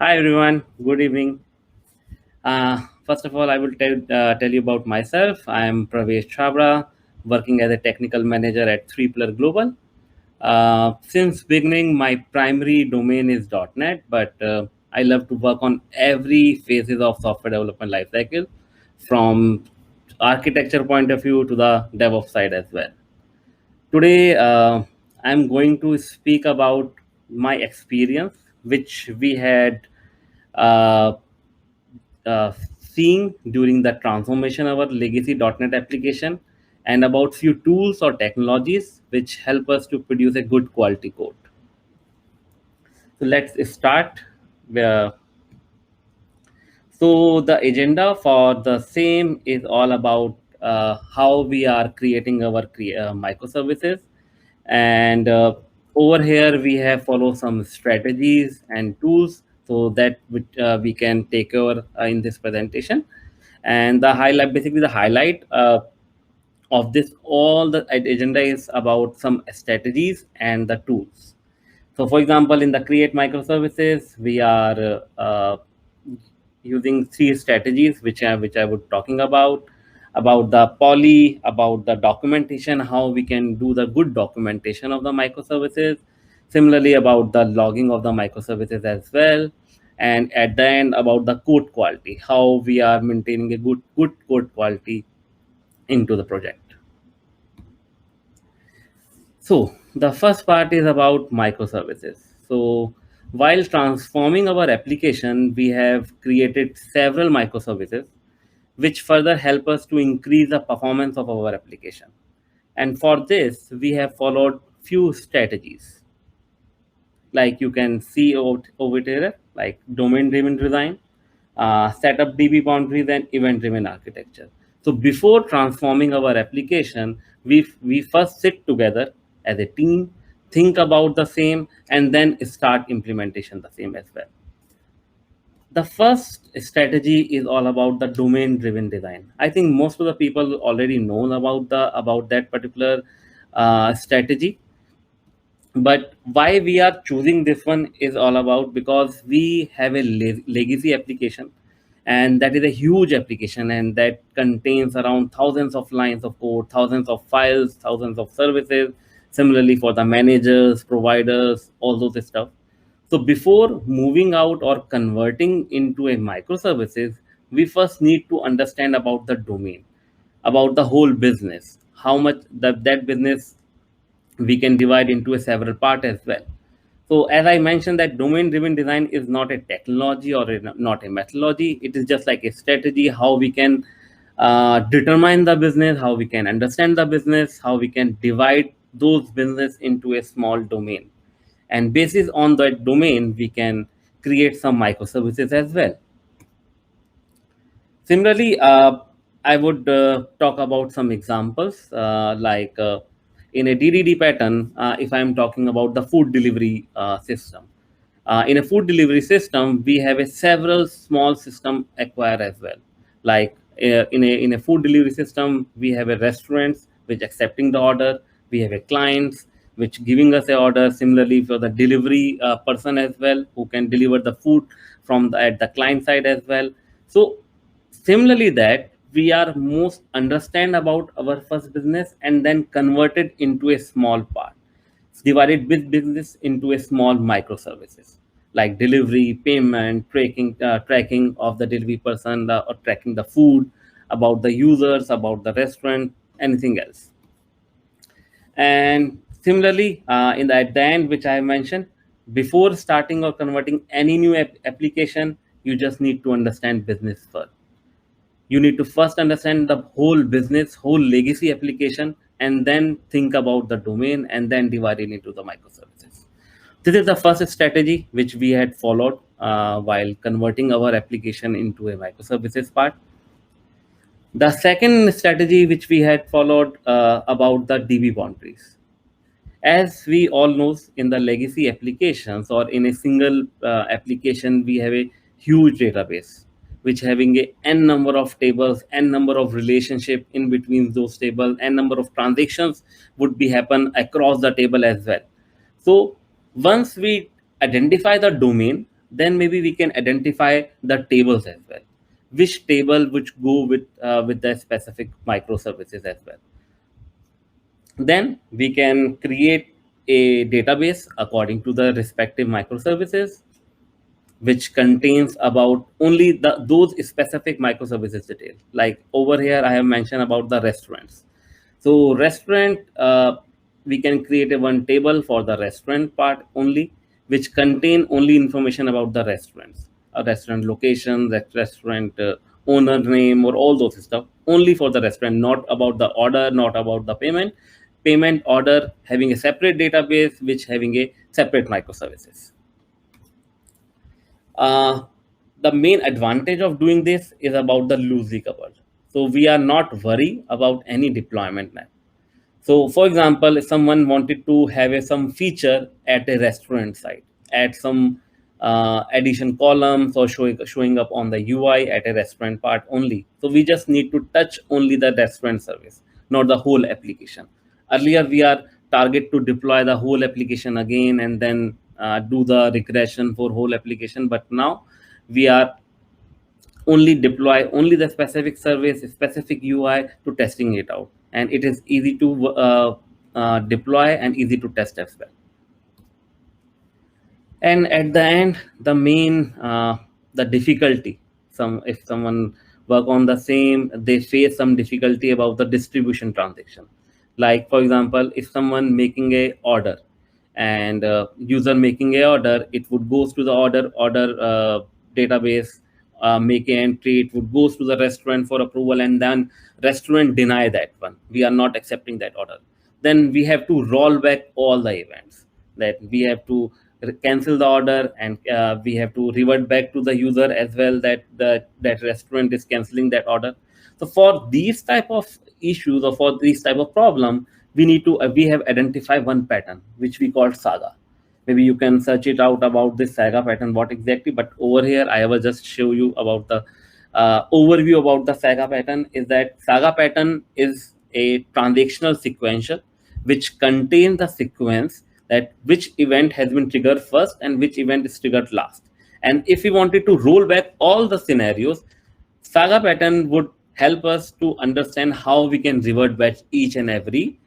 Hi everyone, good evening. First of all, I will tell you about myself. I am Pravesh Chabra, working as a technical manager at 3 Global. Since beginning, my primary domain is .NET, but I love to work on every phases of software development lifecycle, from architecture point of view to the DevOps side as well. Today, I'm going to speak about my experience, which we had uh, seeing during the transformation of our legacy .NET application, and about few tools or technologies which help us to produce a good quality code. So let's start. Uh, so the agenda for the same is all about how we are creating our microservices, and over here we have follow some strategies and tools so that we can take over in this presentation. And the highlight, basically the highlight of this all the agenda is about some strategies and the tools. So for example, in the create microservices, we are using three strategies which I would talking about the poly, about the documentation, how we can do the good documentation of the microservices, similarly about the logging of the microservices as well, and at the end about the code quality, how we are maintaining a good code quality into the project. So the first part is about microservices. So while transforming our application, we have created several microservices which further help us to increase the performance of our application. And for this, we have followed few strategies. Like you can see over here, like domain driven design, set up DB boundaries, and event driven architecture. So before transforming our application, we first sit together as a team, think about the same, and then start implementation the same as well. The first strategy is all about the domain driven design. I think most of the people already know about that particular strategy, but why we are choosing this one is all about because we have a legacy application, and that is a huge application, and that contains around thousands of lines of code, thousands of files, thousands of services, similarly for the managers, providers, all those stuff. So before moving out or converting into a microservices, we first need to understand about the domain, about the whole business, how much that business we can divide into a several part as well. So as I mentioned, that domain driven design is not a technology or not a methodology. It is just like a strategy, how we can determine the business, how we can understand the business, how we can divide those business into a small domain, and basis on that domain we can create some microservices as well. Similarly, I would talk about some examples like in a DDD pattern, if I'm talking about the food delivery system. In a food delivery system, we have a several small system acquire as well. Like in a food delivery system, we have a restaurants which accepting the order. We have a clients which giving us a order. Similarly, for the delivery person as well, who can deliver the food from at the client side as well. So similarly, that we are most understand about our first business and then convert it into a small part, divided big business into a small microservices like delivery, payment, tracking of the delivery person, or tracking the food, about the users, about the restaurant, anything else. And similarly, at the end, which I mentioned, before starting or converting any new application, you just need to understand business first. You need to first understand the whole business, whole legacy application, and then think about the domain and then divide it into the microservices. This is the first strategy which we had followed while converting our application into a microservices part. The second strategy which we had followed about the DB boundaries. As we all know, in the legacy applications or in a single application, we have a huge database which having a n number of tables, n number of relationship in between those tables, n number of transactions would be happen across the table as well. So once we identify the domain, then maybe we can identify the tables as well, which table which go with the specific microservices as well. Then we can create a database according to the respective microservices, which contains about only those specific microservices detail. Like over here, I have mentioned about the restaurants. So restaurant, we can create a one table for the restaurant part only, which contain only information about the restaurants, a restaurant location, that restaurant owner name, or all those stuff. Only for the restaurant, not about the order, not about the payment. Payment order having a separate database, which having a separate microservices. Uh, the main advantage of doing this is about the loosely covered. So we are not worried about any deployment now. So, for example, if someone wanted to have some feature at a restaurant site, add some addition columns or showing up on the UI at a restaurant part only. So we just need to touch only the restaurant service, not the whole application. Earlier, we are target to deploy the whole application again and then do the regression for whole application. But now we are only deploy only the specific service, specific UI to testing it out, and it is easy to deploy and easy to test as well. And at the end, the main the difficulty, some if someone work on the same, they face some difficulty about the distribution transaction. Like for example, if someone making a order and user making a order, it would goes to the order database, make an entry, it would goes to the restaurant for approval, and then restaurant deny that one, we are not accepting that order. Then we have to roll back all the events, that we have to cancel the order, and we have to revert back to the user as well, that that restaurant is canceling that order. So for these type of issues, or for these type of problem, we need to we have identified one pattern which we call Saga. Maybe you can search it out about this Saga pattern, what exactly. But over here, I will just show you about the overview about the Saga pattern. Is that Saga pattern is a transactional sequential which contains the sequence that which event has been triggered first and which event is triggered last. And if we wanted to roll back all the scenarios, Saga pattern would help us to understand how we can revert back each and every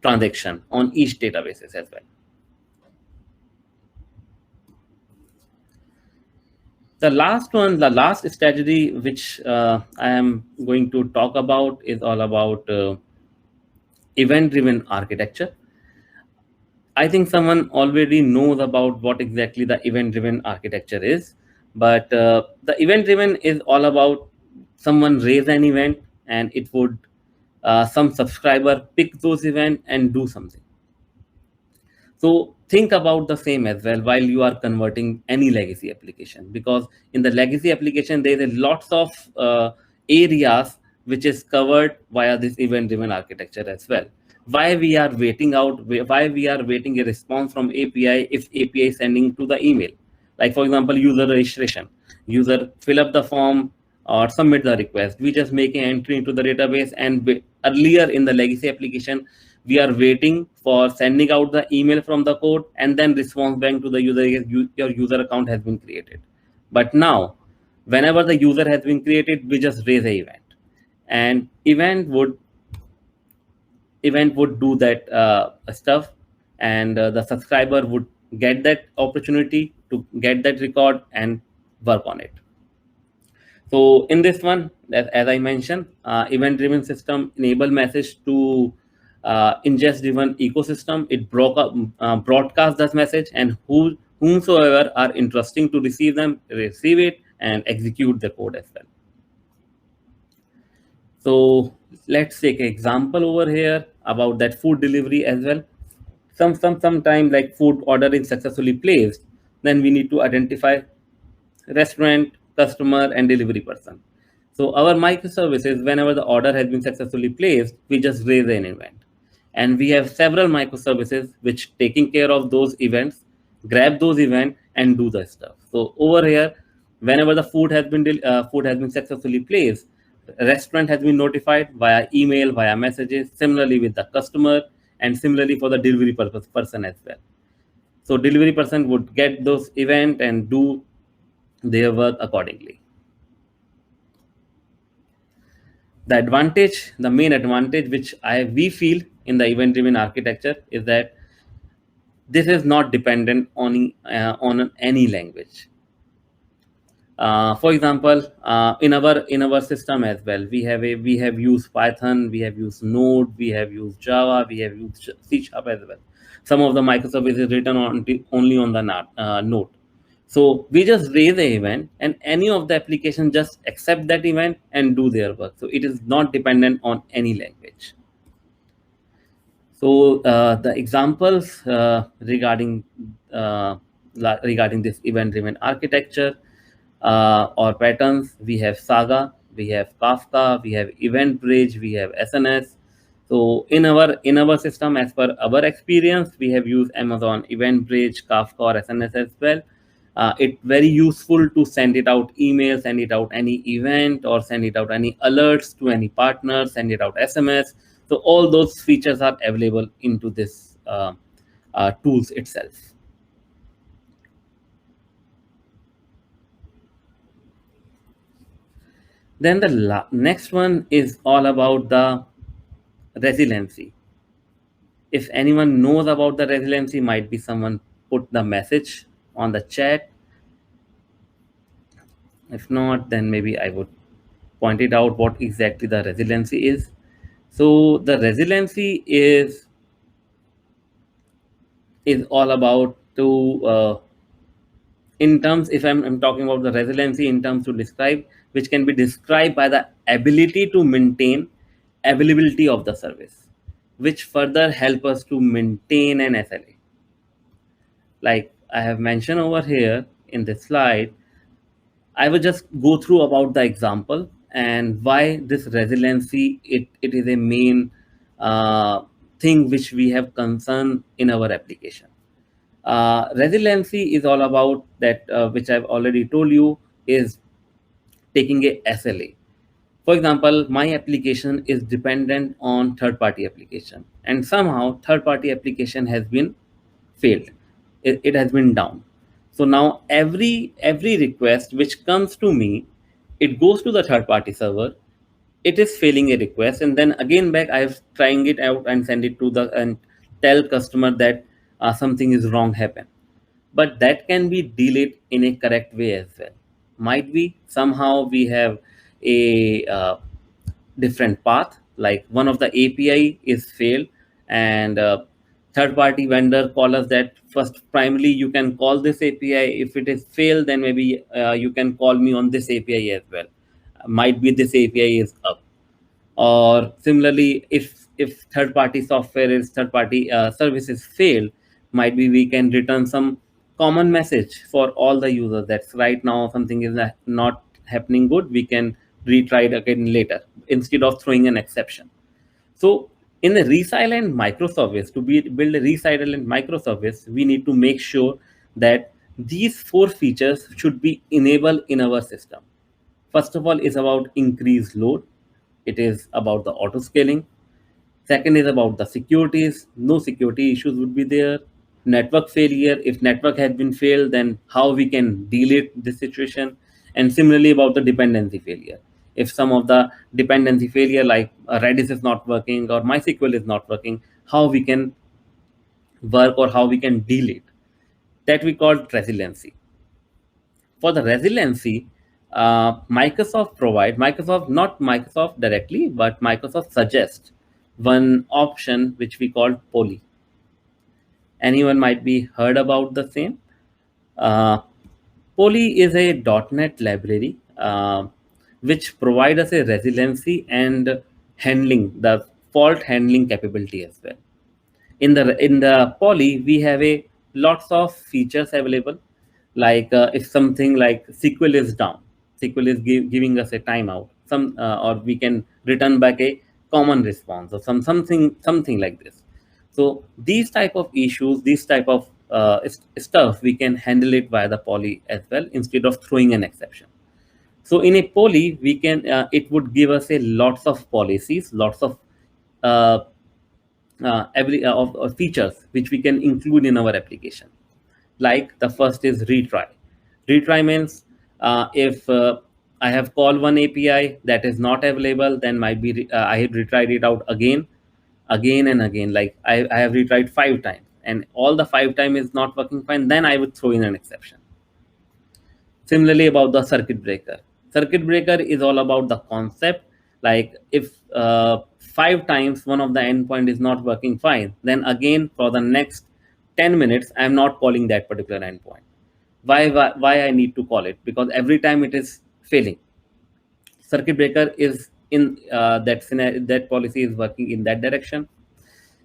transaction on each databases as well. The last one, the last strategy which I am going to talk about is all about event-driven architecture. I think someone already knows about what exactly the event-driven architecture is, but the event-driven is all about someone raise an event and it would some subscriber pick those events and do something. So think about the same as well while you are converting any legacy application, because in the legacy application there is lots of areas which is covered via this event-driven architecture as well. Why we are waiting out? Why we are waiting a response from API if API is sending to the email? Like for example, user registration. User fill up the form or submit the request. We just make an entry into the database, and earlier in the legacy application, we are waiting for sending out the email from the code and then response back to the user, your user account has been created. But now, whenever the user has been created, we just raise an event, and event would do that stuff, and the subscriber would get that opportunity to get that record and work on it. So in this one, as I mentioned, event-driven system enable message to ingest-driven ecosystem. It broadcasts this message, and whomsoever are interesting to receive them, receive it and execute the code as well. So let's take an example over here about that food delivery as well. Sometime like food order is successfully placed, then we need to identify restaurant, customer, and delivery person. So our microservices, whenever the order has been successfully placed, we just raise an event. And we have several microservices which taking care of those events, grab those events and do the stuff. So over here, whenever the food has been successfully placed, restaurant has been notified via email, via messages, similarly with the customer, and similarly for the delivery person as well. So delivery person would get those event and do their work accordingly. The main advantage which I we feel in the event driven architecture is that this is not dependent on any language. For example, in our system as well, we have used Python, we have used Node, we have used Java, we have used C Sharp as well. Some of the microservices written only on the Node. So we just raise the event, and any of the application just accept that event and do their work. So it is not dependent on any language. So the examples regarding this event-driven architecture or patterns, we have Saga, we have Kafka, we have EventBridge, we have SNS. So in our system, as per our experience, we have used Amazon EventBridge, Kafka, or SNS as well. It's very useful to send it out email, send it out any event, or send it out any alerts to any partner, send it out SMS. So all those features are available into this tools itself. Then the next one is all about the resiliency. If anyone knows about the resiliency, might be someone put the message on the chat. If not, then maybe I would point it out what exactly the resiliency is. So the resiliency is all about to in terms, if I'm talking about the resiliency in terms to describe, which can be described by the ability to maintain availability of the service, which further help us to maintain an SLA. Like I have mentioned over here in this slide, I will just go through about the example and why this resiliency, it is a main thing which we have concern in our application. Resiliency is all about that, which I've already told you, is taking a SLA. For example, my application is dependent on third-party application, and somehow third-party application has been failed. It has been down. So now every request which comes to me, it goes to the third-party server. It is failing a request, and then again back I have trying it out and send it to the and tell customer that something is wrong happen, but that can be delayed in a correct way as well. Might be somehow we have a different path, like one of the API is failed, and third party vendor call us that first primarily you can call this API. If it is failed, then maybe you can call me on this API as well. Might be this API is up. Or similarly, if third party software is third party services fail, might be we can return some common message for all the users, that's right now something is not happening good, we can retry it again later, instead of throwing an exception. So in a resilient microservice, build a resilient microservice, we need to make sure that these four features should be enabled in our system. First of all, is about increased load. It is about the auto scaling. Second is about the securities. No security issues would be there. Network failure. If network has been failed, then how we can delete this situation. And similarly about the dependency failure. If some of the dependency failure like Redis is not working or MySQL is not working, how we can work or how we can delete. That we call resiliency. For the resiliency, Microsoft, not Microsoft directly, but Microsoft suggests one option which we call Poly. Anyone might be heard about the same. Uh, Poly is a .NET library which provides us a resiliency and handling, the fault handling capability as well. In the Poly, we have a lots of features available. Like if something like SQL is down, SQL is giving us a timeout, or we can return back a common response or something like this. So these type of issues, these type of stuff, we can handle it via the Poly as well instead of throwing an exception. So in a Poly, we can it would give us a lots of policies, lots of every of features which we can include in our application. Like the first is retry. Retry means if I have called one API that is not available, then might be I have retried it out again and again. Like I have retried 5 times, and all the 5 times is not working fine. Then I would throw in an exception. Similarly, about the circuit breaker. Circuit breaker is all about the concept. Like if 5 times one of the endpoint is not working fine, then again for the next 10 minutes, I'm not calling that particular endpoint. Why I need to call it? Because every time it is failing. Circuit breaker is in that scenario, that policy is working in that direction.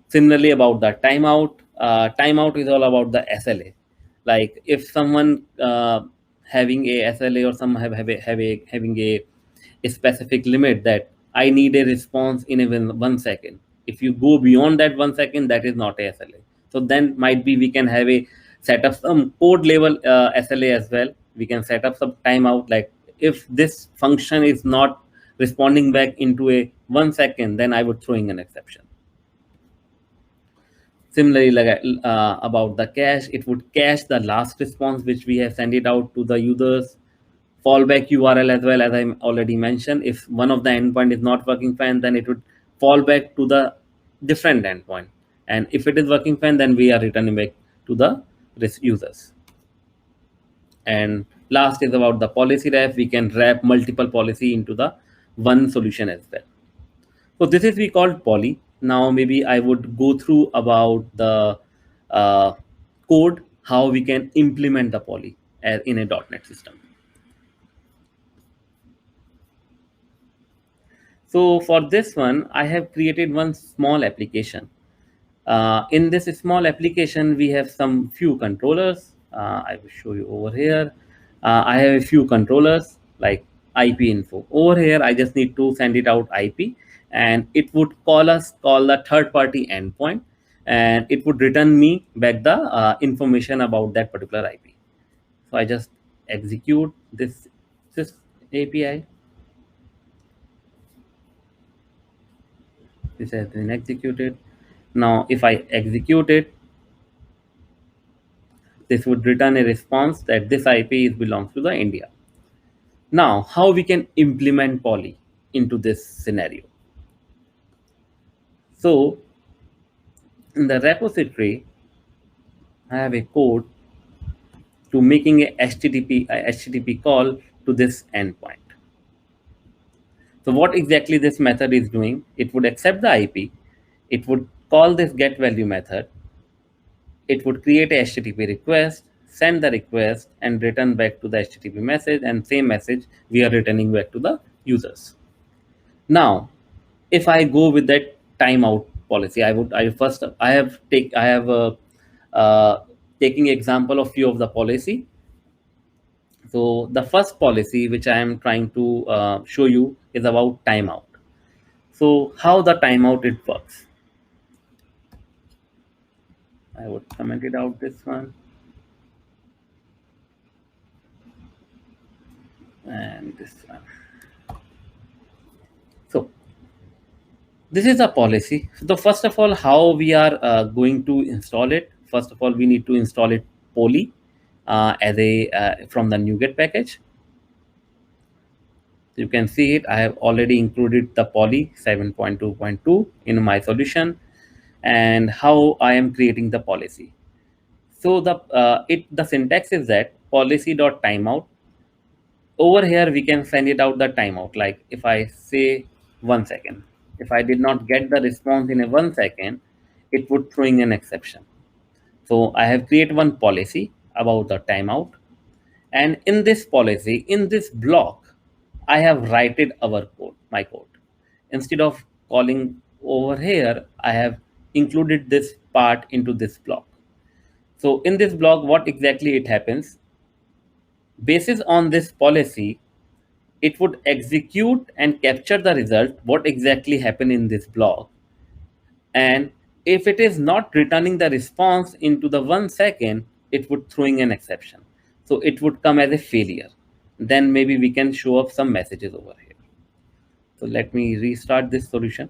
Similarly, about the timeout, timeout is all about the SLA. Like if someone having a SLA, or some having a specific limit that I need a response in a 1 second. If you go beyond that 1 second, that is not a SLA. So then might be we can have a set up some code level SLA as well. We can set up some timeout. Like if this function is not responding back into a 1 second, then I would throw in an exception. Similarly, like about the cache, it would cache the last response which we have sent it out to the users. Fallback URL as well, as I already mentioned. If one of the endpoint is not working fine, then it would fall back to the different endpoint. And if it is working fine, then we are returning back to the users. And last is about the policy wrap. We can wrap multiple policy into the one solution as well. So this is we called poly. Now maybe I would go through about the uh, code, how we can implement the poly in a .NET system. So for this one, I have created one small application. In this small application, we have some few controllers. I will show you over here. I have a few controllers like IP info. Over here, I just need to send it out IP, and it would call the third party endpoint, and it would return me back the information about that particular IP. So I just execute this API. This has been executed. Now, if I execute it, this would return a response that this IP belongs to the India. Now, how we can implement poly into this scenario? So, in the repository, I have a code to making a HTTP call to this endpoint. So, what exactly this method is doing? It would accept the IP. It would call this get value method. It would create a HTTP request, send the request, and return back to the HTTP message, and same message we are returning back to the users. Now, if I go with that timeout policy, I have taking example of few of the policy. So the first policy which I am trying to show you is about timeout. So how the timeout it works? I would comment it out this one, and this one. So this is a policy. So first of all, how we are going to install it? First of all, we need to install it poly as a from the NuGet package. You can see it. I have already included the poly 7.2.2 in my solution, and how I am creating the policy. So the syntax is that policy.timeout. Over here, we can send it out the timeout. Like if I say 1 second, if I did not get the response in a 1 second, it would throw in an exception. So I have created one policy about the timeout. And in this policy, in this block, I have written my code. Instead of calling over here, I have included this part into this block. So in this block, what exactly it happens? Basis on this policy, it would execute and capture the result, what exactly happened in this block. And if it is not returning the response into the 1 second, it would throwing an exception. So it would come as a failure. Then maybe we can show up some messages over here. So let me restart this solution.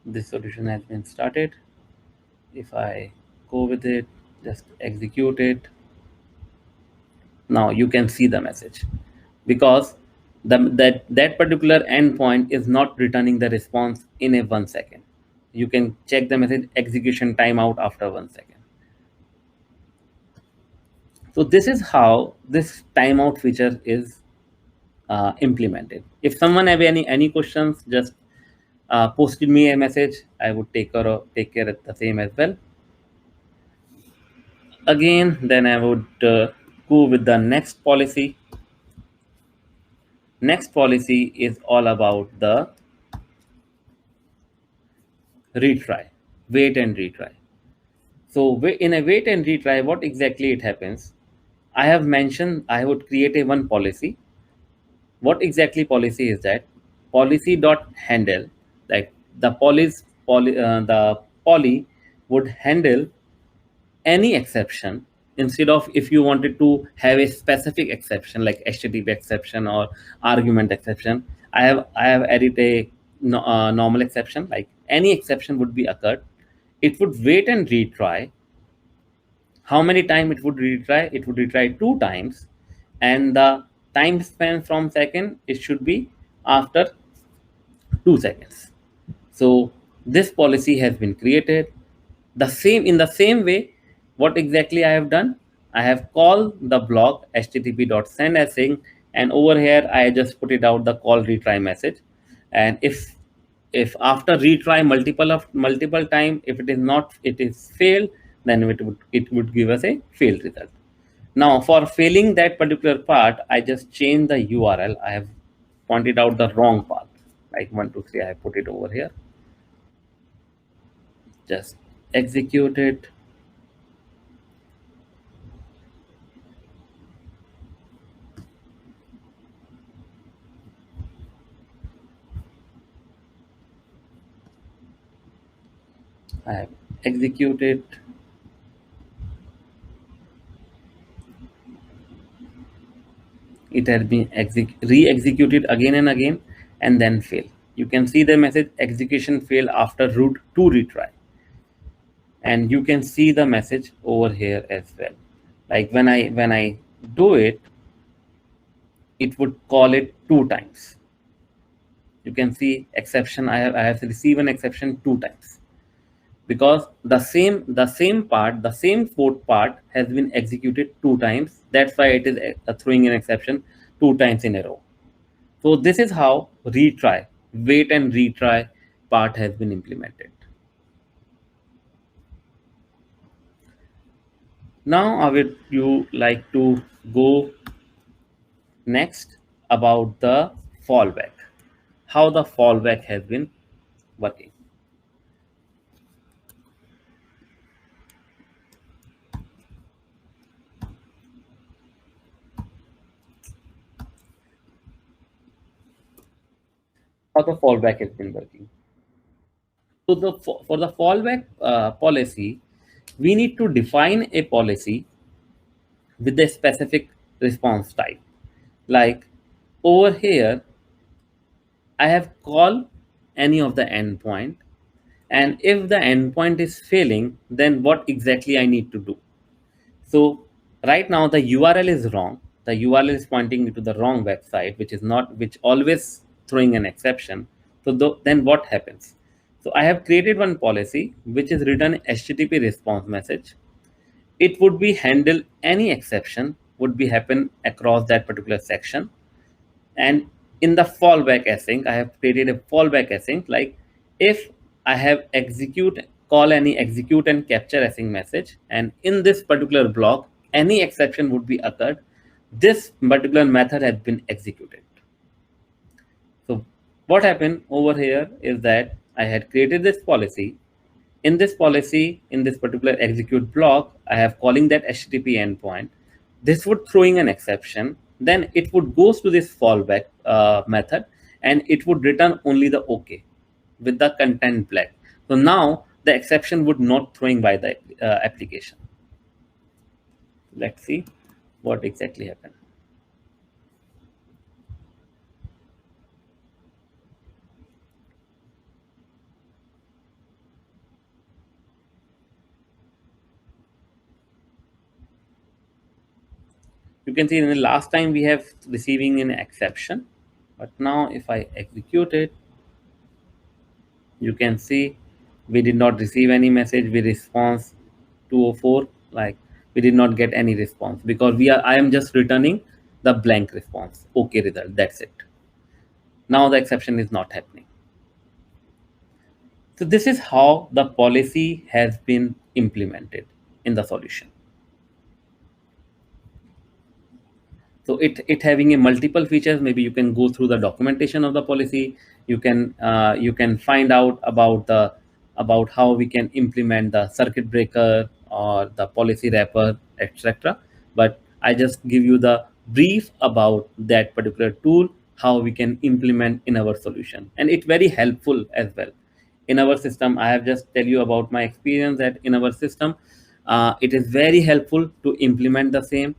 This solution has been started. If I go with it, just execute it. Now you can see the message because that particular endpoint is not returning the response in a 1 second. You can check the message execution timeout after 1 second. So this is how this timeout feature is implemented. If someone have any questions, just posted me a message. I would take care of the same as well. Again, then I would go with the next policy. Next policy is all about the retry, wait and retry. So in a wait and retry, what exactly it happens? I have mentioned I would create a one policy. What exactly policy is that? Policy dot handle, like the poly would handle any exception. Instead of, if you wanted to have a specific exception like HTTP exception or argument exception, I have added a normal exception. Like any exception would be occurred, it would wait and retry. How many times it would retry? It would retry 2 times, and the time span from second, it should be after 2 seconds. So this policy has been created. The same way, what exactly I have done? I have called the block http.send async, and over here I just put it out the call retry message. And if after retry multiple time, if it is not, it is failed, then it would give us a failed result. Now for failing that particular part, I just change the URL. I have pointed out the wrong path, like 123. I have put it over here. Just execute it. I have executed. It has been re-executed again and again, and then fail. You can see the message execution fail after root to retry, and you can see the message over here as well. Like when I do it, it would call it 2 times. You can see exception. I have received an exception 2 times because the same code part has been executed 2 times. That's why it is throwing an exception 2 times in a row. So this is how retry, wait and retry part has been implemented. Now I would you like to go next about the fallback, how the fallback has been working. How the fallback has been working. So for the fallback policy, we need to define a policy with a specific response type. Like over here, I have called any of the endpoint, and if the endpoint is failing, then what exactly I need to do? So right now the URL is wrong. The URL is pointing me to the wrong website, which always throwing an exception. So then what happens? So I have created one policy which is written HTTP response message. It would be handle any exception would be happen across that particular section. And in the fallback async, I have created a fallback async. Like if I have call any execute and capture async message, and in this particular block any exception would be occurred, this particular method has been executed. So what happened over here is that I had created this policy. In this policy, in this particular execute block, I have calling that HTTP endpoint. This would throwing an exception. Then it would goes to this fallback method, and it would return only the OK with the content black. So now the exception would not throwing by the application. Let's see what exactly happened. You can see in the last time we have receiving an exception, but now if I execute it, you can see we did not receive any message. We response 204, like we did not get any response because I am just returning the blank response. Okay result. That's it. Now the exception is not happening. So this is how the policy has been implemented in the solution. So it having a multiple features. Maybe you can go through the documentation of the policy. You can find out about how we can implement the circuit breaker or the policy wrapper, etc. But I just give you the brief about that particular tool, how we can implement in our solution, and it's very helpful as well in our system. I have just tell you about my experience that in our system, it is very helpful to implement the same,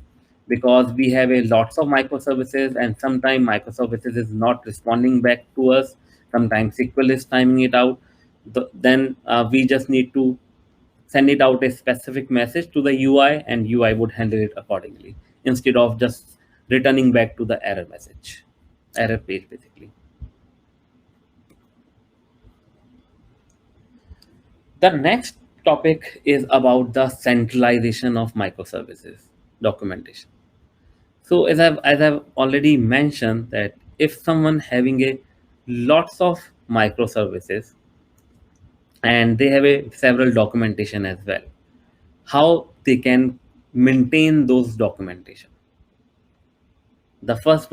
because we have a lots of microservices, and sometimes microservices is not responding back to us. Sometimes SQL is timing it out. Then we just need to send it out a specific message to the UI, and UI would handle it accordingly instead of just returning back to the error message, error page basically. The next topic is about the centralization of microservices documentation. So as I've already mentioned that if someone having a lots of microservices and they have a several documentation as well, how they can maintain those documentation. The first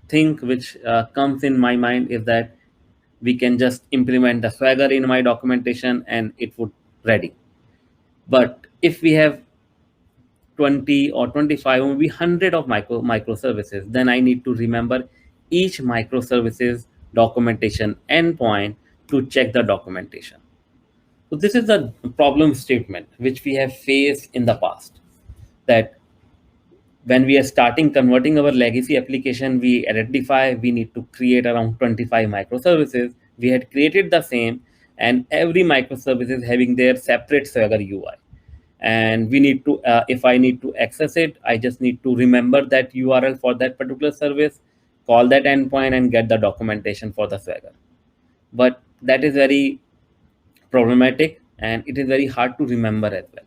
thing which comes in my mind is that we can just implement the Swagger in my documentation and it would ready. But if we have 20 or 25 or maybe 100 of microservices, then I need to remember each microservices documentation endpoint to check the documentation. So this is the problem statement which we have faced in the past, that when we are starting converting our legacy application, we identify we need to create around 25 microservices. We had created the same, and every microservice is having their separate Swagger UI. And we need to, if I need to access it, I just need to remember that URL for that particular service, call that endpoint, and get the documentation for the Swagger. But that is very problematic, and it is very hard to remember as well.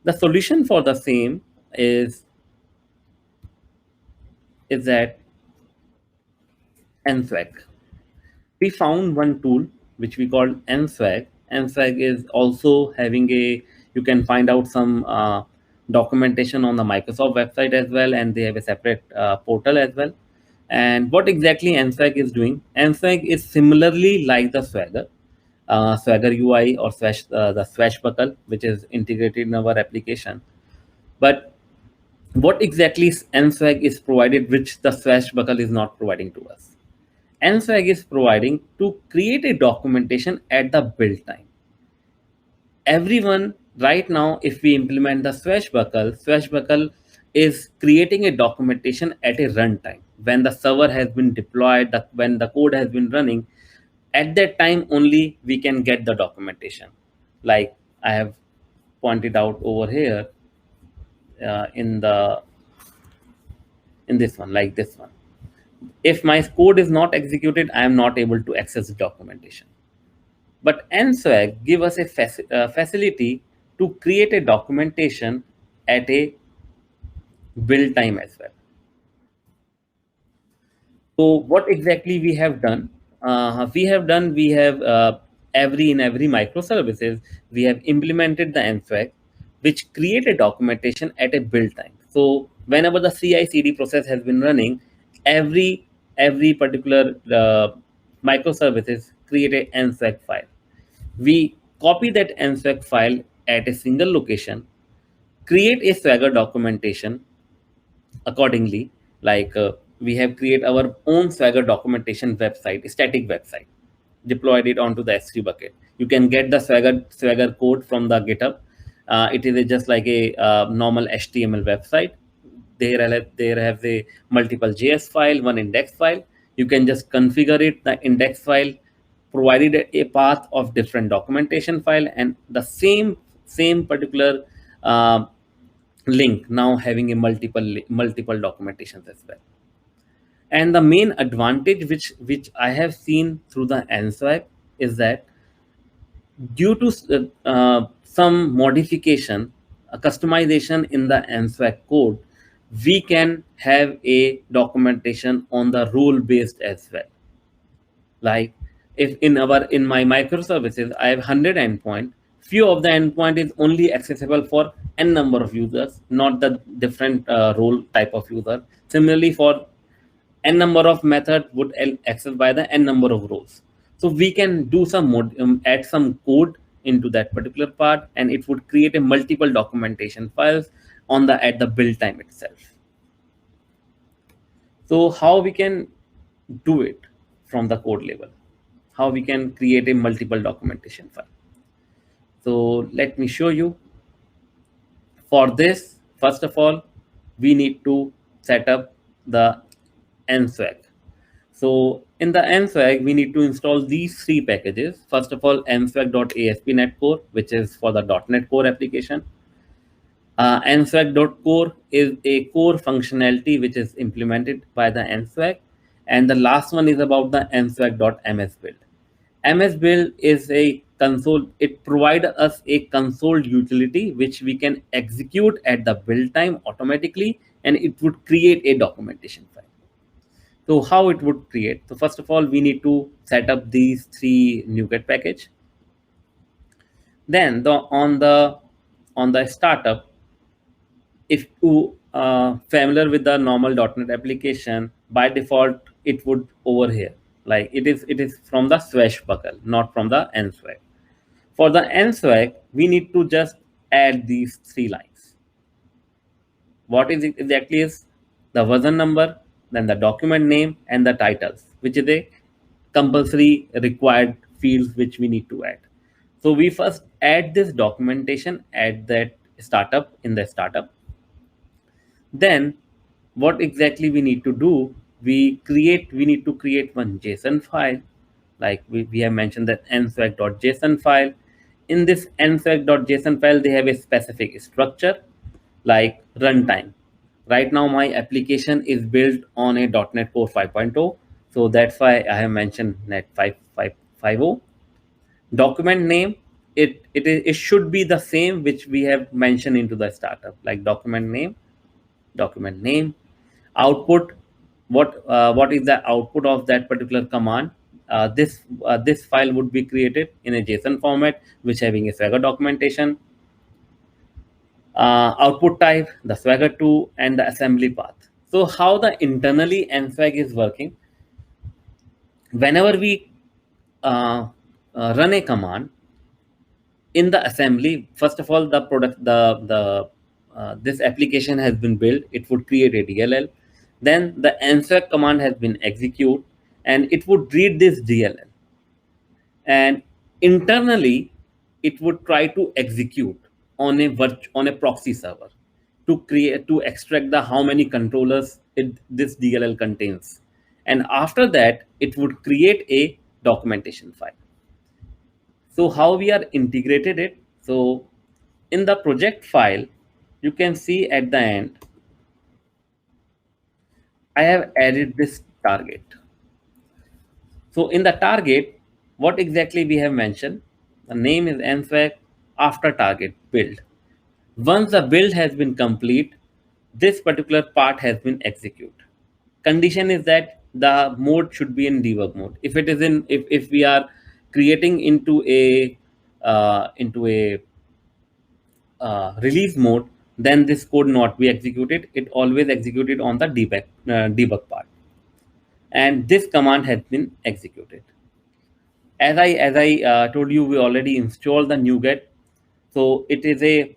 The solution for the same is that NSWAG. We found one tool which we called NSWAG. NSWAG is also having a, you can find out some documentation on the Microsoft website as well, and they have a separate portal as well. And what exactly NSWAG is doing? NSWAG is similarly like the Swagger, Swagger UI or the Swashbuckle, which is integrated in our application. But what exactly NSWAG is provided, which the Swashbuckle is not providing to us? NSWAG is providing to create a documentation at the build time. Everyone right now, if we implement the Swashbuckle is creating a documentation at a runtime when the server has been deployed, when the code has been running. At that time only we can get the documentation, like I have pointed out over here in this one, like this one. If my code is not executed, I am not able to access the documentation. But NSWAG give us a facility to create a documentation at a build time as well. So what exactly we have done? We have every microservices, we have implemented the NSWAG, which create a documentation at a build time. So whenever the CI/CD process has been running, every particular microservices create a NSWAG file. We copy that NSWAG file at a single location, create a Swagger documentation accordingly. Like we have created our own Swagger documentation website, static website, deployed it onto the S3 bucket. You can get the Swagger code from the GitHub. It is just like a normal HTML website. There have a multiple JS file, one index file. You can just configure it. The index file provided a path of different documentation file, and the same particular link now having a multiple documentations as well. And the main advantage which I have seen through the NSWAG is that due to some modification, a customization in the NSWAG code, we can have a documentation on the rule based as well. Like if in my microservices I have 100 endpoint, few of the endpoint is only accessible for n number of users, not the different role type of user. Similarly, for n number of method would access by the n number of rows. So we can do some add some code into that particular part, and it would create a multiple documentation files on the at the build time itself. So how we can do it from the code level? How we can create a multiple documentation file? So let me show you. For this, first of all, we need to set up the NSWAG. So in the NSWAG, we need to install these three packages. First of all, nswag.ASP.NET Core, which is for the .NET Core application. NSWAG.core is a core functionality which is implemented by the NSWAG. And the last one is about the nswag.msbuild. msbuild is a console. It provides us a console utility which we can execute at the build time automatically, and it would create a documentation file. So how it would create? So first of all, we need to set up these three NuGet package. Then on the startup, if you familiar with the normal .NET application, by default it would over here, like it is from the swashbuckle, not from the NSWAG. For the NSWAG, we need to just add these three lines. What is it exactly is the version number, then the document name, and the titles, which is a compulsory required fields which we need to add. So we first add this documentation at that startup in the startup. Then what exactly we need to do? We need to create one JSON file, like we have mentioned that nswag.json file. In this nswag.json file, they have a specific structure like runtime. Right now, my application is built on a .NET Core 5.0, so that's why I have mentioned .NET 5.5.50. Document name, it should be the same which we have mentioned into the startup, like document name. Output, what is the output of that particular command? This file would be created in a JSON format, which having a Swagger documentation. Output type, the Swagger 2, and the assembly path. So how the internally NSWAG is working? Whenever we run a command in the assembly, first of all, the product, the this application has been built. It would create a DLL. Then the NSWAG command has been executed, and it would read this DLL. And internally, it would try to execute on a proxy server to extract the how many controllers this DLL contains. And after that, it would create a documentation file. So how we are integrated it? So in the project file, you can see at the end, I have added this target. So in the target, what exactly we have mentioned? The name is NSWAG after target build. Once the build has been complete, this particular part has been executed. Condition is that the mode should be in debug mode. If it is in, if we are creating into a release mode, then this code not be executed. It always executed on the debug part, and this command has been executed. As I told you, we already installed the NuGet. So it is a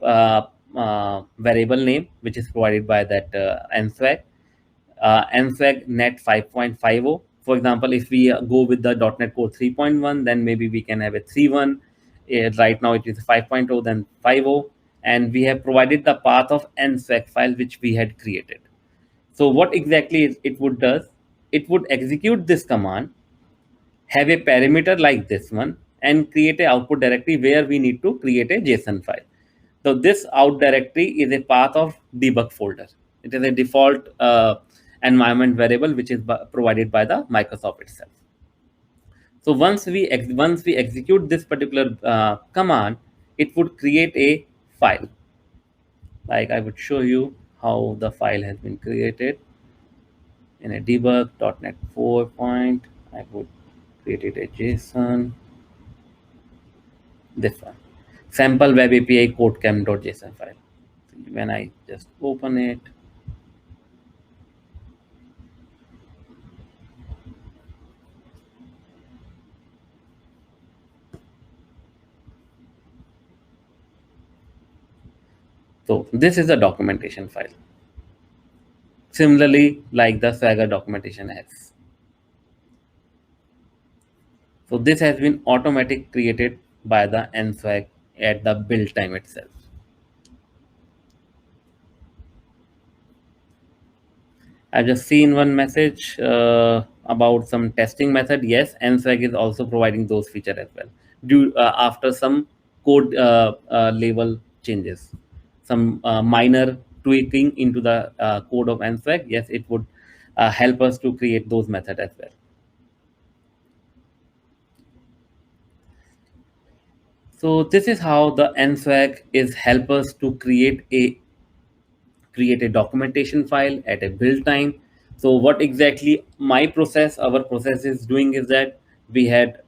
variable name which is provided by that NSWAG. NSWAG net 5.50. For example, if we go with the .NET Core 3.1, then maybe we can have a 3.1. Right now it is 5.0, then 5.0. And we have provided the path of NSWAG file which we had created. So what exactly it would does? It would execute this command, have a parameter like this one, and create a output directory where we need to create a JSON file. So this out directory is a path of debug folder. It is a default environment variable which is provided by the Microsoft itself. So once we execute this particular command, it would create a file. Like I would show you how the file has been created in a debug.NET 4 point. I would create it a JSON. This one, sample web API codecam.json file. When I just open it, so this is the documentation file. Similarly, like the Swagger documentation has. So this has been automatic created by the NSWAG at the build time itself. I've just seen one message about some testing method. Yes, NSWAG is also providing those features as well. Due after some code level changes, some minor tweaking into the code of NSWAG. Yes, it would help us to create those methods as well. So this is how the NSWAG is help us to create a documentation file at a build time. So what exactly our process is doing is that we had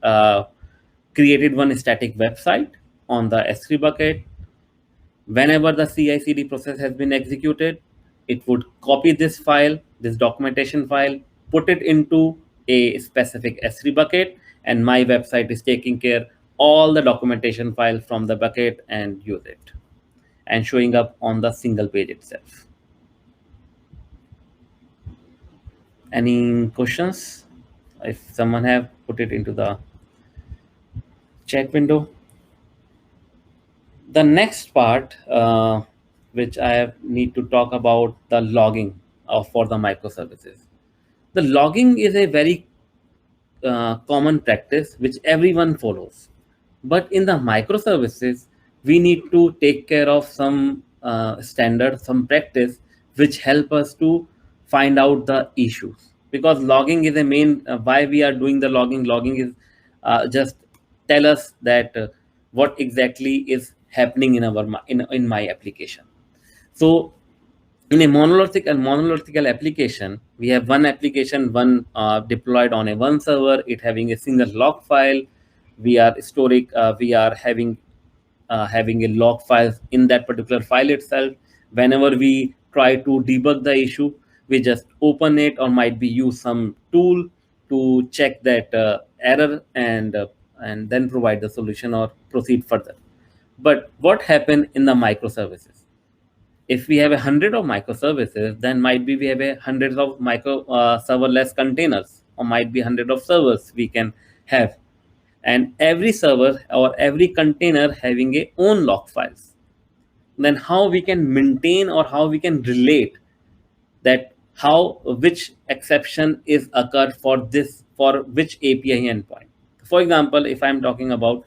created one static website on the S3 bucket. Whenever the CI/CD process has been executed, it would copy this file, this documentation file, put it into a specific S3 bucket, and my website is taking care all the documentation file from the bucket and use it and showing up on the single page itself. Any questions? If someone have, put it into the chat window. The next part, which need to talk about the logging for the microservices. The logging is a very common practice which everyone follows. But in the microservices, we need to take care of some standard, some practice which help us to find out the issues. Because logging is a main, why we are doing the logging. Logging is just tell us that what exactly is happening in in my application. So in a monolithical application, we have one application, one deployed on a one server, it having a single log file. We are having a log files in that particular file itself. Whenever we try to debug the issue, we just open it or might be use some tool to check that error and then provide the solution or proceed further. But what happened in the microservices? If we have 100 of microservices, then might be we have a hundreds of micro serverless containers, or might be 100 of servers we can have, and every server or every container having a own log files. Then how we can maintain or how we can relate that how which exception is occurred for this for which API endpoint. For example, if I'm talking about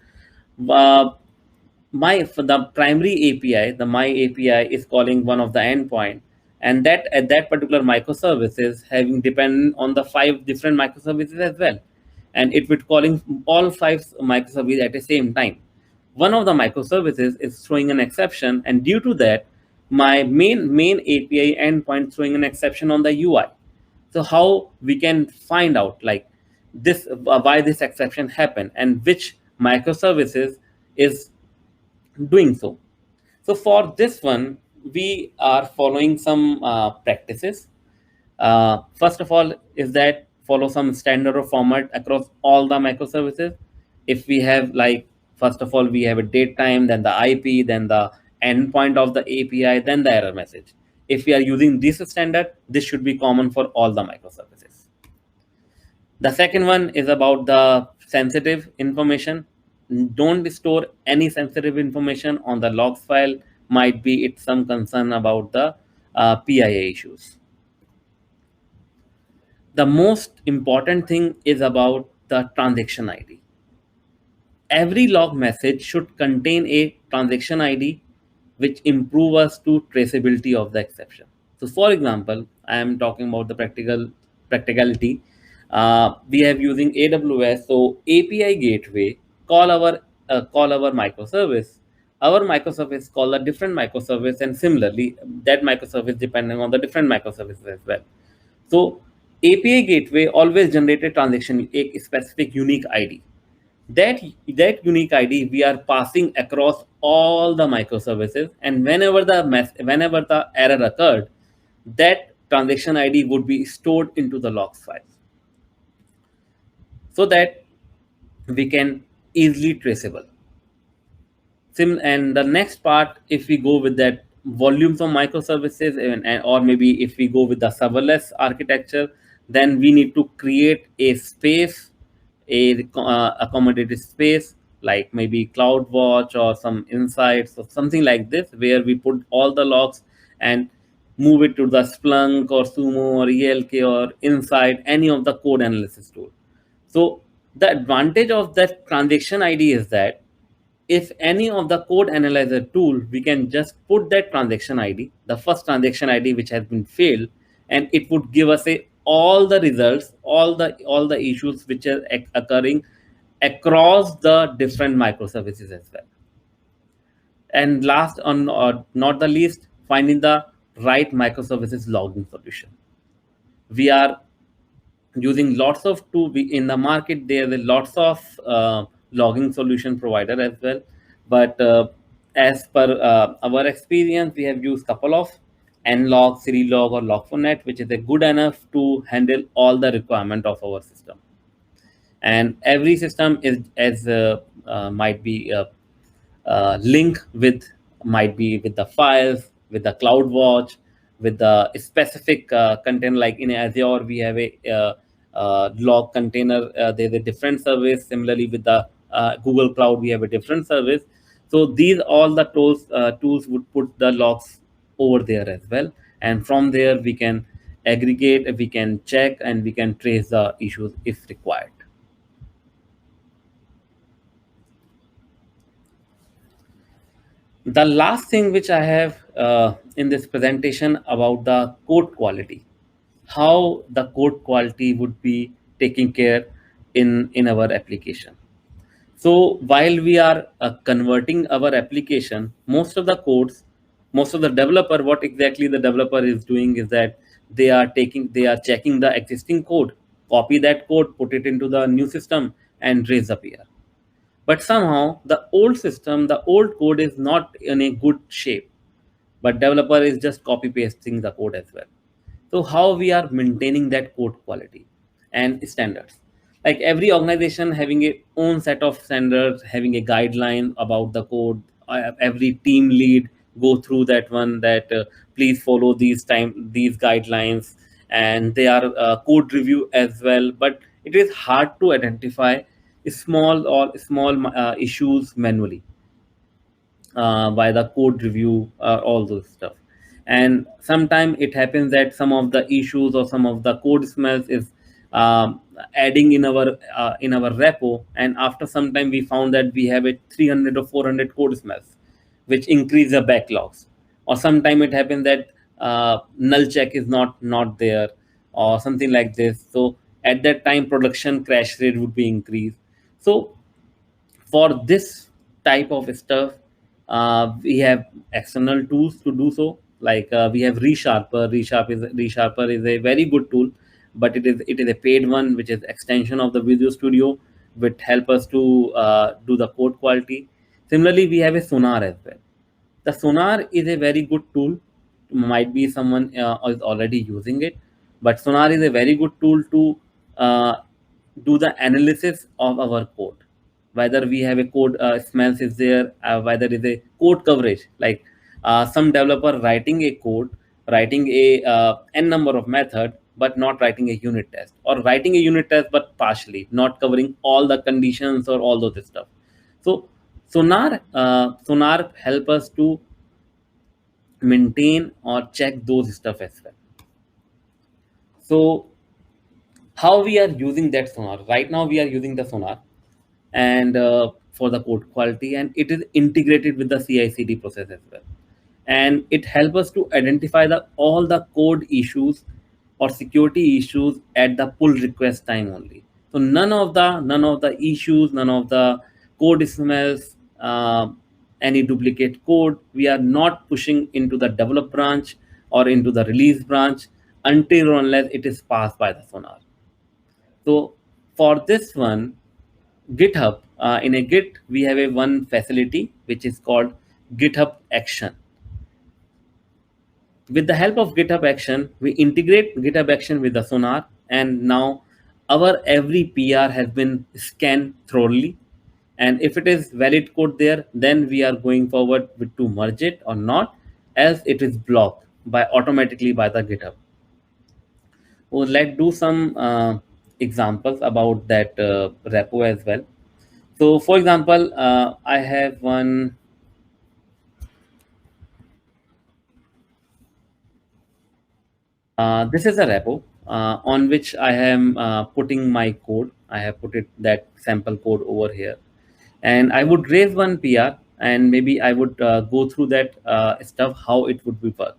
uh, my for the primary API, the my API is calling one of the endpoint, and that at that particular microservices having dependent on the 5 different microservices as well, and it would calling all 5 microservices at the same time. One of the microservices is throwing an exception, and due to that, my main API endpoint throwing an exception on the UI. So how we can find out like this why this exception happened and which microservices is doing so. So for this one, we are following some practices. First of all, is that follow some standard of format across all the microservices. If we have like, first of all, we have a date time, then the IP, then the endpoint of the API, then the error message. If we are using this standard, this should be common for all the microservices. The second one is about the sensitive information. Don't store any sensitive information on the logs file. Might be it's some concern about the PIA issues. The most important thing is about the transaction ID. Every log message should contain a transaction ID which improve us to traceability of the exception. So, for example, I am talking about the practicality. We have using AWS, so API gateway call our microservice. Our microservice call a different microservice, and similarly, that microservice depending on the different microservices as well. So API gateway always generate a transaction, a specific unique ID. That unique ID we are passing across all the microservices, and whenever the error occurred, that transaction ID would be stored into the logs file so that we can easily traceable. And the next part, if we go with that volumes of microservices, or maybe if we go with the serverless architecture, then we need to create a space, a accommodated space, like maybe CloudWatch or some insights or something like this, where we put all the logs and move it to the Splunk or Sumo or ELK or Insight, any of the code analysis tool. So the advantage of that transaction ID is that if any of the code analyzer tool, we can just put that transaction ID, the first transaction ID which has been failed, and it would give us a all the results, all the issues which are occurring across the different microservices as well. And last on not the least, finding the right microservices logging solution. We are using lots of in the market. There are lots of logging solution provider as well, but as per our experience, we have used couple of Nlog, Serilog, or Log4net, which is a good enough to handle all the requirement of our system. And every system is as might be link with, might be with the files, with the CloudWatch, with the specific content. Like in Azure, we have a log container. There's a different service. Similarly, with the Google Cloud, we have a different service. So these all the tools would put the logs over there as well, and from there we can aggregate, we can check, and we can trace the issues if required. The last thing which I have in this presentation about the code quality, how the code quality would be taking care in our application. So while we are converting our application, most of the developer, what exactly the developer is doing is that they are checking the existing code, copy that code, put it into the new system, and raise the PR. But somehow the old code is not in a good shape, but developer is just copy pasting the code as well. So how we are maintaining that code quality and standards? Like every organization having a own set of standards, having a guideline about the code. Every team lead go through that one, that please follow these guidelines, and they are code review as well. But it is hard to identify small issues manually by the code review, all those stuff. And sometimes it happens that some of the issues or some of the code smells is adding in our repo, and after some time we found that we have a 300 or 400 code smells, which increase the backlogs. Or sometimes it happens that null check is not there, or something like this. So at that time production crash rate would be increased. So for this type of stuff, we have external tools to do so. Like we have Resharper is a very good tool, but it is a paid one, which is extension of the Visual Studio, which help us to do the code quality. Similarly, we have a Sonar as well. The Sonar is a very good tool. Might be someone is already using it, but Sonar is a very good tool to uh, do the analysis of our code, whether we have a code smells is there, whether is a code coverage. Like some developer writing a code, writing a n number of method, but not writing a unit test, or writing a unit test but partially, not covering all the conditions or all those stuff. So Sonar help us to maintain or check those stuff as well. So how we are using that Sonar? Right now we are using the Sonar, and for the code quality, and it is integrated with the CI/CD process as well. and it helps us to identify the all the code issues or security issues at the pull request time only. So none of the issues, none of the code smells, any duplicate code. We are not pushing into the develop branch or into the release branch until or unless it is passed by the Sonar. So for this one, GitHub, in a Git, we have a one facility which is called GitHub Action. With the help of GitHub Action, we integrate GitHub Action with the Sonar, and now our every PR has been scanned thoroughly. And if it is valid code there, then we are going forward with to merge it or not, else it is blocked by automatically by the GitHub. Well, let's do some examples about that repo as well. So, for example, I have one. This is a repo on which I am putting my code. I have put it that sample code over here, and I would raise one PR, and maybe I would go through that stuff how it would be work.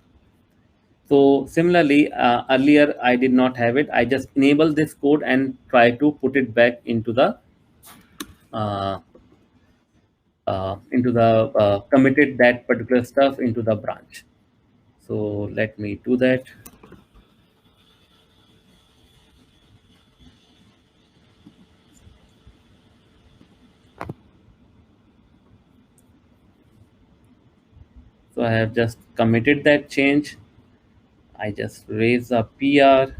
So similarly, earlier I did not have it. I just enable this code and try to put it back uh, into the committed that particular stuff into the branch. So let me do that. So I have just committed that change. I just raise a PR,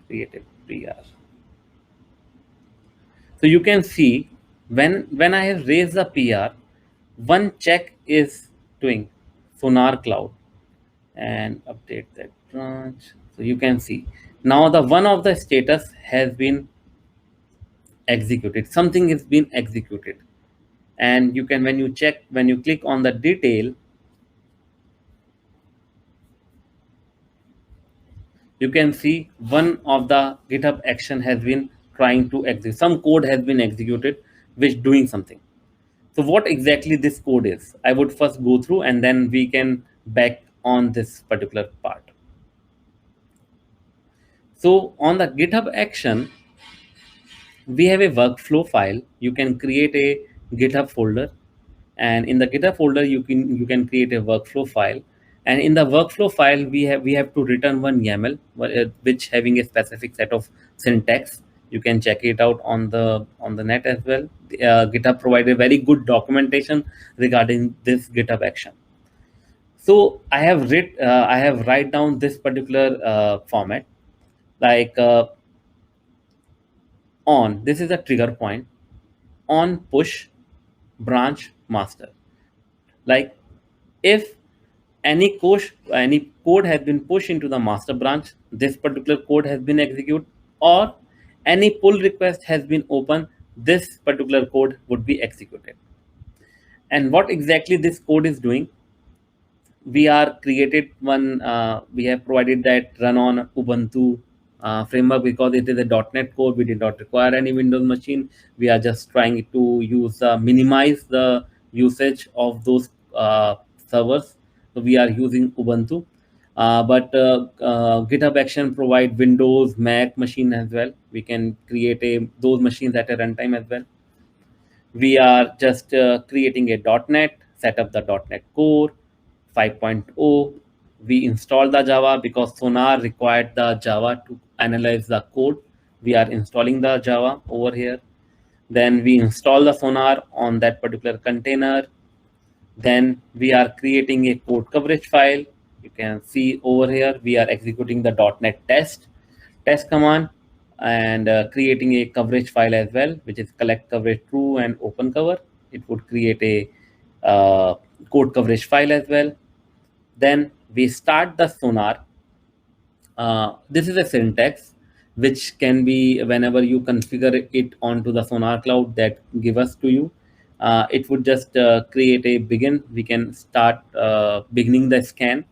create a PR. So you can see when I have raised the PR, one check is doing Sonar Cloud and update that branch. So you can see now the one of the status has been executed. Something is been executed, and you can when you click on the detail, you can see one of the GitHub action has been trying to execute. Some code has been executed, which doing something. So what exactly this code is, I would first go through and then we can back on this particular part. So on the GitHub action, we have a workflow file. You can create a GitHub folder, and in the GitHub folder you can create a workflow file. And in the workflow file, we have to return one YAML, which having a specific set of syntax. You can check it out on the net as well. GitHub provided very good documentation regarding this GitHub action. So I have write down this particular format, like on, this is a trigger point, on push branch master. Like if any code has been pushed into the master branch, this particular code has been executed, or any pull request has been opened, this particular code would be executed. And what exactly this code is doing, we are created one, we have provided that run on Ubuntu framework, because it is a .NET code. We did not require any Windows machine. We are just trying to use minimize the usage of those servers. So we are using Ubuntu, but GitHub Action provide Windows, Mac machine as well. We can create those machines at a runtime as well. We are just creating a .NET, set up the .NET Core 5.0. We install the Java because Sonar required the Java to analyze the code. We are installing the Java over here. Then we install the Sonar on that particular container. Then we are creating a code coverage file. You can see over here, we are executing the .NET test command, and creating a coverage file as well, which is collect coverage true and open cover. It would create a code coverage file as well. Then we start the Sonar. This is a syntax which can be whenever you configure it onto the Sonar Cloud that give us to you. It would just create a begin. We can start beginning the scan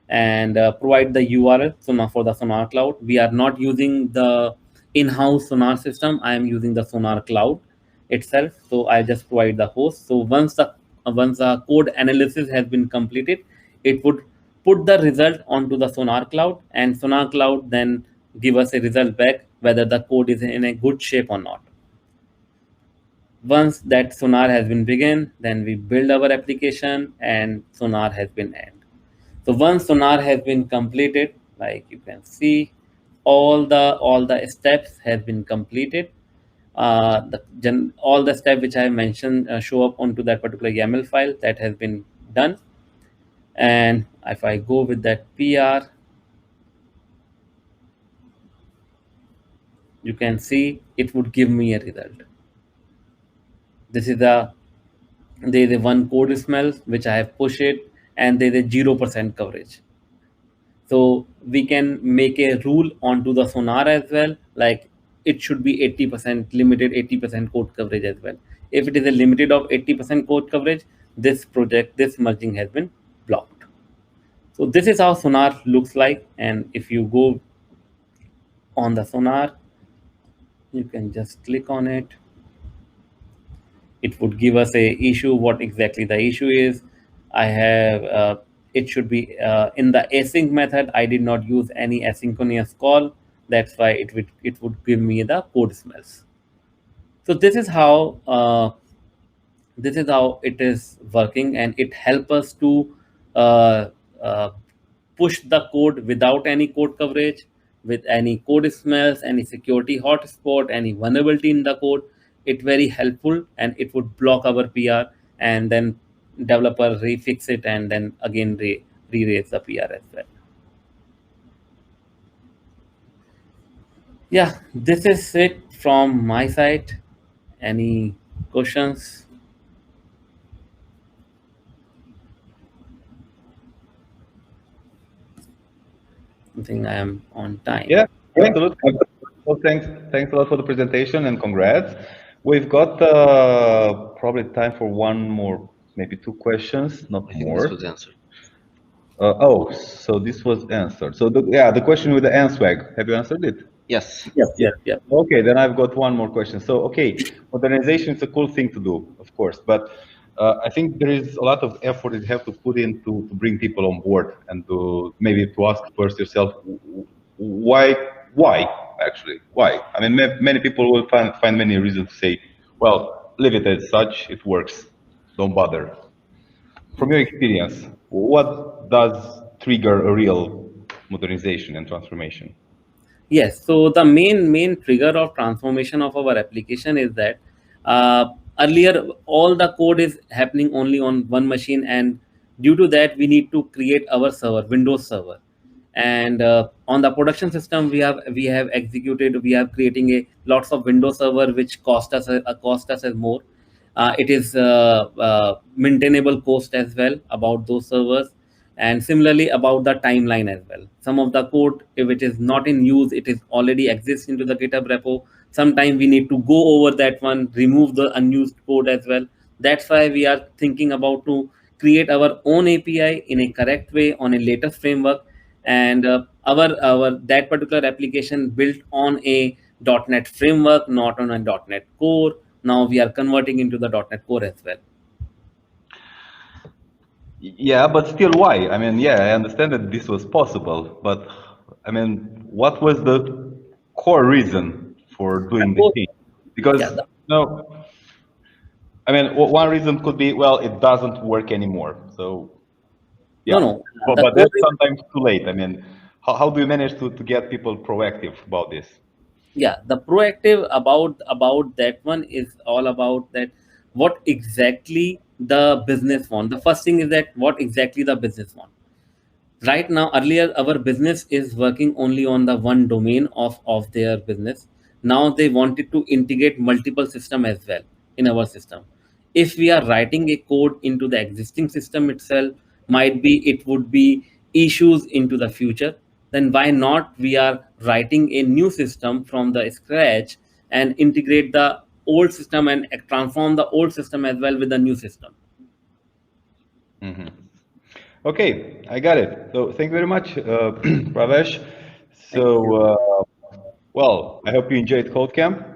and provide the URL. So now for the Sonar Cloud, we are not using the in-house Sonar system. I am using the Sonar Cloud itself. So I just provide the host. So once the once the code analysis has been completed, it would put the result onto the Sonar Cloud, and Sonar Cloud then give us a result back whether the code is in a good shape or not. Once that Sonar has been begun, then we build our application and Sonar has been end. So once Sonar has been completed, like you can see, all the steps has been completed. All the steps which I mentioned show up onto that particular YAML file that has been done. And if I go with that PR, you can see it would give me a result. This is there is a one code smell which I have pushed it, and there is a 0% coverage. So we can make a rule onto the Sonar as well, like it should be 80% limited, 80% code coverage as well. If it is a limited of 80% code coverage, this merging has been blocked. So this is how Sonar looks like. And if you go on the Sonar, you can just click on it. It would give us a issue, what exactly the issue is. I have it should be in the async method. I did not use any asynchronous call. That's why it would give me the code smells. So this is how it is working, and it helps us to uh, uh, push the code without any code coverage, with any code smells, any security hotspot, any vulnerability in the code. It very helpful, and it would block our PR, and then developer refix it and then again re-raise the PR as well. Yeah, this is it from my side. Any questions? I think I am on time. Yeah, absolutely. Well, thanks a lot for the presentation and congrats. We've got probably time for one more, maybe two questions, not more. This was answered. So this was answered. So the question with the answag, have you answered it? Yes. Yeah. Okay, then I've got one more question. So, okay, modernization is a cool thing to do, of course, but I think there is a lot of effort you have to put in to bring people on board and to maybe to ask first yourself, why actually? Why? I mean, many people will find many reasons to say, well, leave it as such, it works, don't bother. From your experience, what does trigger a real modernization and transformation? Yes. So the main trigger of transformation of our application is that earlier all the code is happening only on one machine, and due to that we need to create our server, Windows server. And on the production system, we have creating a lots of Windows server which cost us as more. It is maintainable cost as well about those servers, and similarly about the timeline as well. Some of the code, if it is not in use, it is already exists into the GitHub repo. Sometimes we need to go over that one, remove the unused code as well. That's why we are thinking about to create our own API in a correct way on a latest framework, and our that particular application built on a .NET framework, not on a .NET Core. Now we are converting into the .NET Core as well. Yeah, but still, why? I mean, yeah, I understand that this was possible, but I mean, what was the core reason for doing the thing? Because I mean, one reason could be, well, it doesn't work anymore. So yeah, no. But that's sometimes too late. I mean, how do you manage to get people proactive about this? Yeah, the proactive about that one is all about that what exactly the business want. The first thing is that what exactly the business want. Right now, earlier our business is working only on the one domain of their business. Now they wanted to integrate multiple system as well in our system. If we are writing a code into the existing system itself, might be it would be issues into the future. Then why not we are writing a new system from the scratch and integrate the old system and transform the old system as well with the new system. Mm-hmm. Okay, I got it. So thank you very much, Pravesh. So, well, I hope you enjoyed CodeCamp.